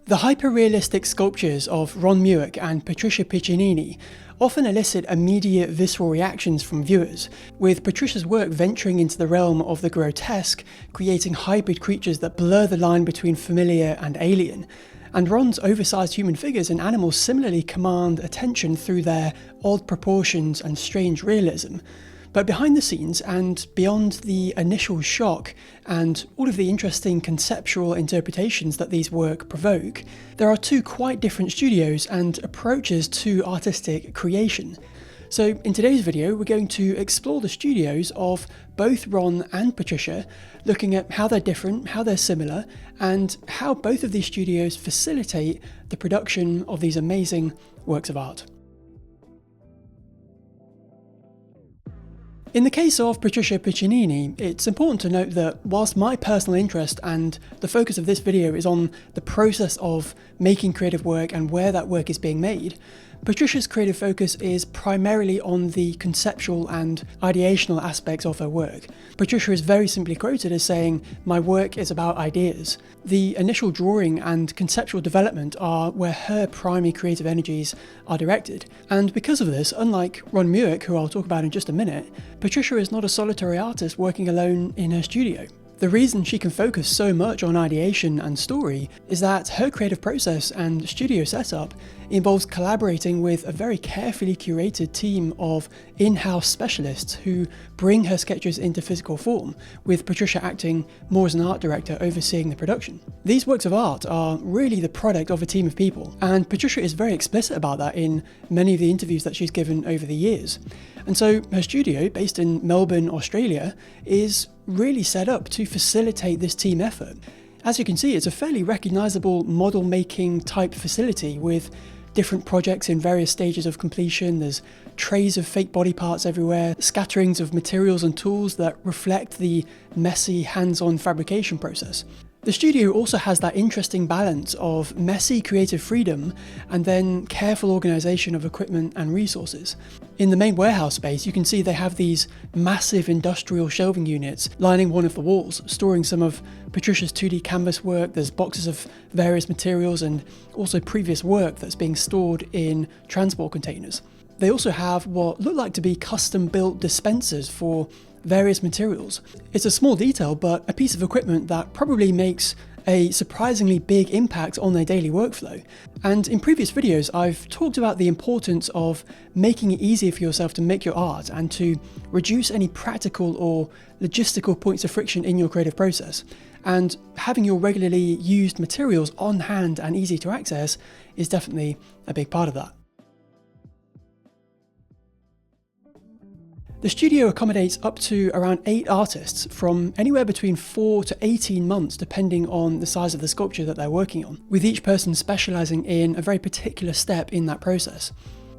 The hyper-realistic sculptures of Ron Mueck and Patricia Piccinini often elicit immediate visceral reactions from viewers, with Patricia's work venturing into the realm of the grotesque, creating hybrid creatures that blur the line between familiar and alien. And Ron's oversized human figures and animals similarly command attention through their odd proportions and strange realism. But behind the scenes and beyond the initial shock and all of the interesting conceptual interpretations that these work provoke, there are two quite different studios and approaches to artistic creation. So in today's video, we're going to explore the studios of both Ron and Patricia, looking at how they're different, how they're similar, and how both of these studios facilitate the production of these amazing works of art. In the case of Patricia Piccinini, it's important to note that whilst my personal interest and the focus of this video is on the process of making creative work and where that work is being made, Patricia's creative focus is primarily on the conceptual and ideational aspects of her work. Patricia is very simply quoted as saying, "My work is about ideas." The initial drawing and conceptual development are where her primary creative energies are directed. And because of this, unlike Ron Mueck, who I'll talk about in just a minute, Patricia is not a solitary artist working alone in her studio. The reason she can focus so much on ideation and story is that her creative process and studio setup involves collaborating with a very carefully curated team of in-house specialists who bring her sketches into physical form, with Patricia acting more as an art director overseeing the production. These works of art are really the product of a team of people, and Patricia is very explicit about that in many of the interviews that she's given over the years. And so her studio, based in Melbourne, Australia, is really set up to facilitate this team effort. As you can see, it's a fairly recognisable model-making type facility with different projects in various stages of completion. There's trays of fake body parts everywhere, scatterings of materials and tools that reflect the messy hands-on fabrication process. The studio also has that interesting balance of messy creative freedom and then careful organisation of equipment and resources. In the main warehouse space, you can see they have these massive industrial shelving units lining one of the walls, storing some of Patricia's 2D canvas work. There's boxes of various materials and also previous work that's being stored in transport containers. They also have what look like to be custom-built dispensers for various materials. It's a small detail, but a piece of equipment that probably makes a surprisingly big impact on their daily workflow. And in previous videos, I've talked about the importance of making it easier for yourself to make your art and to reduce any practical or logistical points of friction in your creative process. And having your regularly used materials on hand and easy to access is definitely a big part of that. The studio accommodates up to around 8 artists from anywhere between 4 to 18 months depending on the size of the sculpture that they're working on, with each person specialising in a very particular step in that process.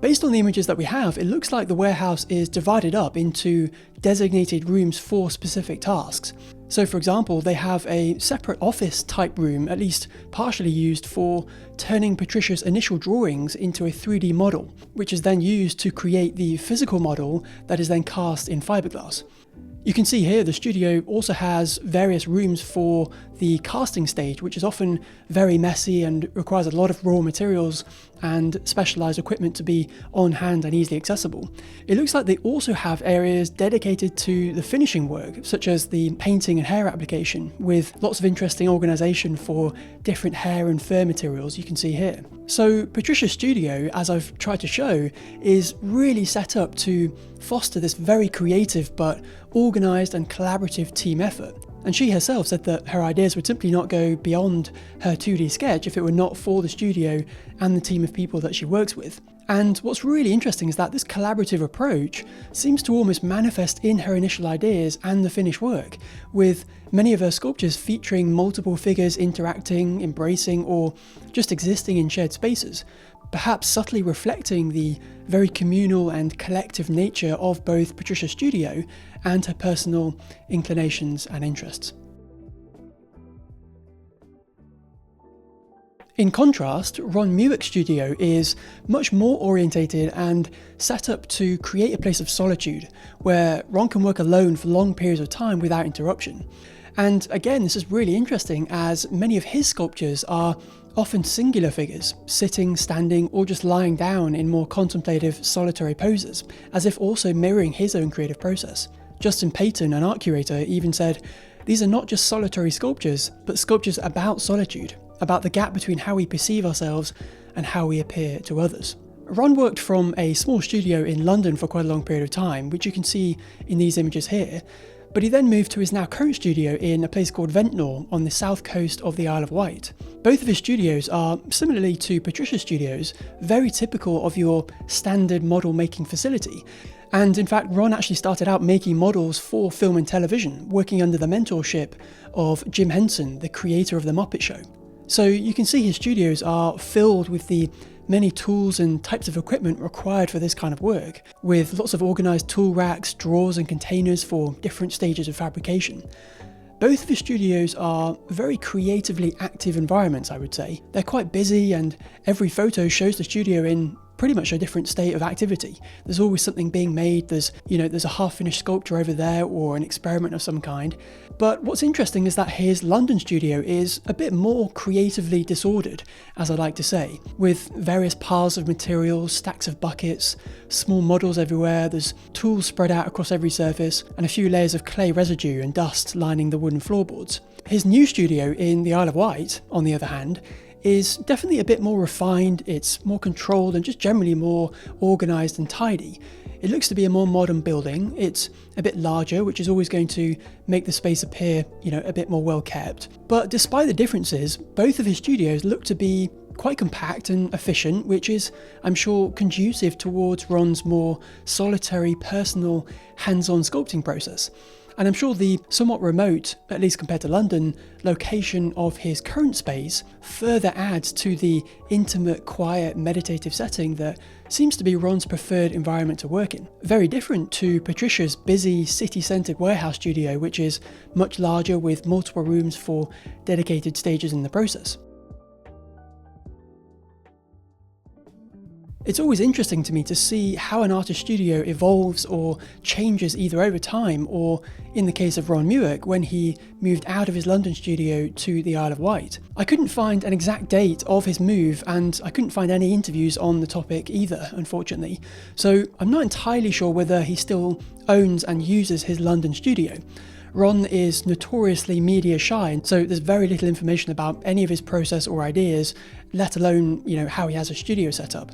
Based on the images that we have, it looks like the warehouse is divided up into designated rooms for specific tasks. So for example, they have a separate office type room, at least partially used for turning Patricia's initial drawings into a 3D model, which is then used to create the physical model that is then cast in fiberglass. You can see here the studio also has various rooms for the casting stage, which is often very messy and requires a lot of raw materials and specialised equipment to be on hand and easily accessible. It looks like they also have areas dedicated to the finishing work, such as the painting and hair application, with lots of interesting organisation for different hair and fur materials you can see here. So Patricia's studio, as I've tried to show, is really set up to foster this very creative but organised and collaborative team effort. And she herself said that her ideas would simply not go beyond her 2D sketch if it were not for the studio and the team of people that she works with. And what's really interesting is that this collaborative approach seems to almost manifest in her initial ideas and the finished work, with many of her sculptures featuring multiple figures interacting, embracing, or just existing in shared spaces, perhaps subtly reflecting the very communal and collective nature of both Patricia's studio and her personal inclinations and interests. In contrast, Ron Mueck Studio is much more orientated and set up to create a place of solitude, where Ron can work alone for long periods of time without interruption. And again, this is really interesting as many of his sculptures are often singular figures, sitting, standing, or just lying down in more contemplative, solitary poses, as if also mirroring his own creative process. Justin Payton, an art curator, even said, "These are not just solitary sculptures, but sculptures about solitude, about the gap between how we perceive ourselves and how we appear to others." Ron worked from a small studio in London for quite a long period of time, which you can see in these images here, but he then moved to his now current studio in a place called Ventnor on the south coast of the Isle of Wight. Both of his studios are, similarly to Patricia's studios, very typical of your standard model making facility. And in fact, Ron actually started out making models for film and television, working under the mentorship of Jim Henson, the creator of The Muppet Show. So you can see his studios are filled with the many tools and types of equipment required for this kind of work, with lots of organised tool racks, drawers and containers for different stages of fabrication. Both of his studios are very creatively active environments, I would say. They're quite busy, and every photo shows the studio in pretty much a different state of activity. There's always something being made, there's a half-finished sculpture over there or an experiment of some kind. But what's interesting is that his London studio is a bit more creatively disordered, as I like to say, with various piles of materials, stacks of buckets, small models everywhere, there's tools spread out across every surface, and a few layers of clay residue and dust lining the wooden floorboards. His new studio in the Isle of Wight, on the other hand, is definitely a bit more refined, it's more controlled and just generally more organised and tidy. It looks to be a more modern building, it's a bit larger, which is always going to make the space appear, a bit more well kept. But despite the differences, both of his studios look to be quite compact and efficient, which is, I'm sure, conducive towards Ron's more solitary, personal, hands-on sculpting process. And I'm sure the somewhat remote, at least compared to London, location of his current space further adds to the intimate, quiet, meditative setting that seems to be Ron's preferred environment to work in. Very different to Patricia's busy, city-centred warehouse studio, which is much larger with multiple rooms for dedicated stages in the process. It's always interesting to me to see how an artist's studio evolves or changes either over time or, in the case of Ron Mueck, when he moved out of his London studio to the Isle of Wight. I couldn't find an exact date of his move, and I couldn't find any interviews on the topic either, unfortunately. So I'm not entirely sure whether he still owns and uses his London studio. Ron is notoriously media shy, so there's very little information about any of his process or ideas, let alone, how he has a studio set up.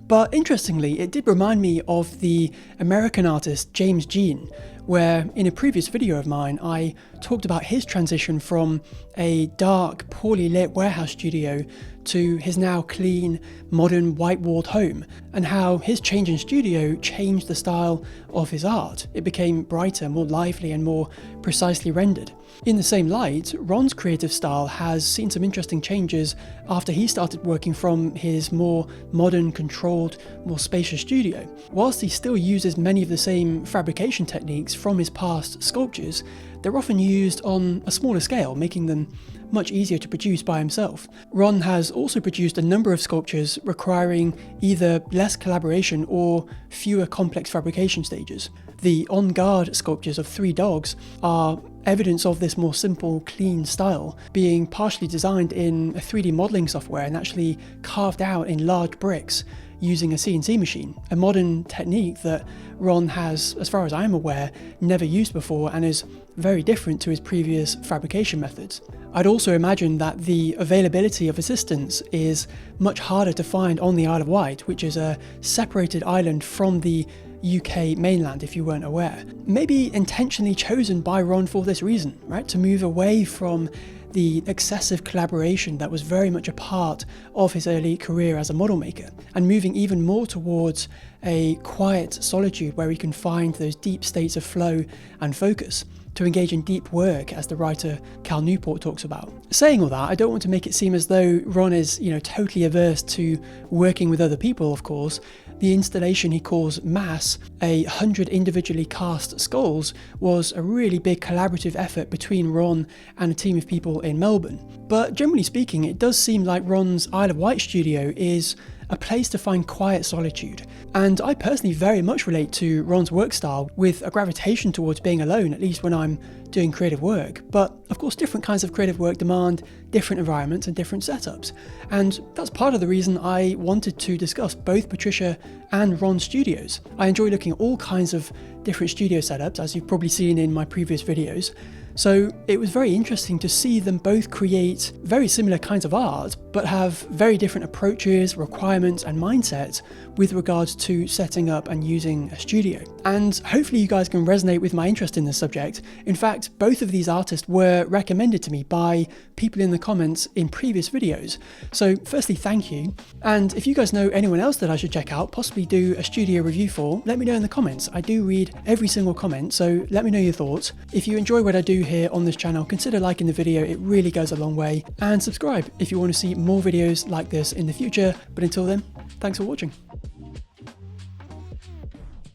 But interestingly, it did remind me of the American artist James Jean, where in a previous video of mine I talked about his transition from a dark, poorly lit warehouse studio to his now clean, modern, white-walled home, and how his change in studio changed the style of his art. It became brighter, more lively, and more precisely rendered. In the same light, Ron's creative style has seen some interesting changes after he started working from his more modern, controlled, more spacious studio. Whilst he still uses many of the same fabrication techniques from his past sculptures, they're often used on a smaller scale, making them much easier to produce by himself. Ron has also produced a number of sculptures requiring either less collaboration or fewer complex fabrication stages. The On Guard sculptures of 3 dogs are evidence of this more simple, clean style, being partially designed in a 3D modelling software and actually carved out in large bricks using a CNC machine, a modern technique that Ron has, as far as I'm aware, never used before and is very different to his previous fabrication methods. I'd also imagine that the availability of assistance is much harder to find on the Isle of Wight, which is a separated island from the UK mainland, if you weren't aware. Maybe intentionally chosen by Ron for this reason, right? To move away from the excessive collaboration that was very much a part of his early career as a model maker, and moving even more towards a quiet solitude where he can find those deep states of flow and focus to engage in deep work, as the writer Cal Newport talks about. Saying all that, I don't want to make it seem as though Ron is, totally averse to working with other people, of course. The installation he calls Mass, 100 individually cast skulls, was a really big collaborative effort between Ron and a team of people in Melbourne. But generally speaking, it does seem like Ron's Isle of Wight studio is a place to find quiet solitude. And I personally very much relate to Ron's work style, with a gravitation towards being alone, at least when I'm doing creative work. But of course, different kinds of creative work demand different environments and different setups. And that's part of the reason I wanted to discuss both Patricia and Ron's studios. I enjoy looking at all kinds of different studio setups, as you've probably seen in my previous videos. So it was very interesting to see them both create very similar kinds of art, but have very different approaches, requirements, and mindsets with regards to setting up and using a studio. And hopefully you guys can resonate with my interest in this subject. In fact, both of these artists were recommended to me by people in the comments in previous videos. So firstly, thank you. And if you guys know anyone else that I should check out, possibly do a studio review for, let me know in the comments. I do read every single comment, so let me know your thoughts. If you enjoy what I do here on this channel, consider liking the video, it really goes a long way, and subscribe if you want to see more videos like this in the future. But until then, thanks for watching.